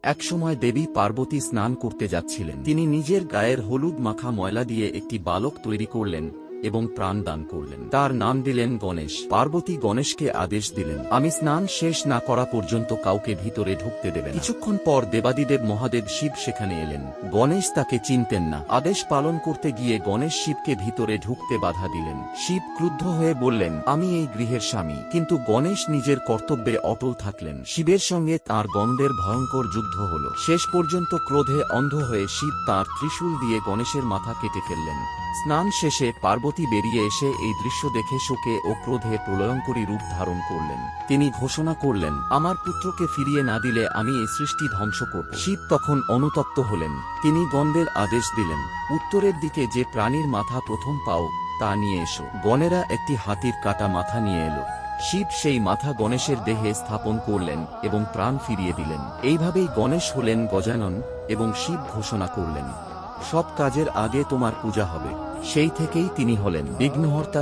একসময় দেবী পার্বতী স্নান করতে যাচ্ছিলেন। তিনি নিজের গায়ের হলুদ মাখা ময়লা দিয়ে একটি বালক তৈরি করলেন এবং প্রাণ দান করলেন। তার নাম দিলেন গণেশ। পার্বতী গণেশকে আদেশ দিলেন, আমি স্নান শেষ না করা পর্যন্ত কাউকে ভিতরে ঢুকতে দেবেন না। কিছুক্ষণ পর দেবাদিদেব মহাদেব শিব সেখানে এলেন। গণেশ তাকে চিনতেন না। আদেশ পালন করতে গিয়ে গণেশ শিবকে ভিতরে ঢুকতে বাধা দিলেন। শিব ক্রুদ্ধ হয়ে বললেন, আমি এই গৃহের স্বামী। কিন্তু গণেশ নিজের কর্তব্যে অটল থাকলেন। শিবের সঙ্গে তাঁর গণদের ভয়ঙ্কর যুদ্ধ হল। শেষ পর্যন্ত ক্রোধে অন্ধ হয়ে শিব তাঁর ত্রিশূল দিয়ে গণেশের মাথা কেটে ফেললেন। স্নান শেষে পার্বতী বেরিয়ে এসে এই দৃশ্য দেখে শোকে ও ক্রোধে প্রলয়ঙ্করী রূপ ধারণ করলেন। তিনি ঘোষণা করলেন, আমার পুত্রকে ফিরিয়ে না দিলে আমি এই সৃষ্টি ধ্বংস করব। শিব তখন অনুতপ্ত হলেন। তিনি গণদের আদেশ দিলেন, উত্তরের দিকে যে প্রাণীর মাথা প্রথম পাও তা নিয়ে এসো। গণেরা একটি হাতির কাটা মাথা নিয়ে এলো। শিব সেই মাথা গণেশের দেহে স্থাপন করলেন এবং প্রাণ ফিরিয়ে দিলেন। এইভাবেই গণেশ হলেন গজানন এবং শিব ঘোষণা করলেন, সব কাজের আগে তোমার পূজা হবে। সেই থেকেই তিনি হলেন বিঘ্নহর্তা।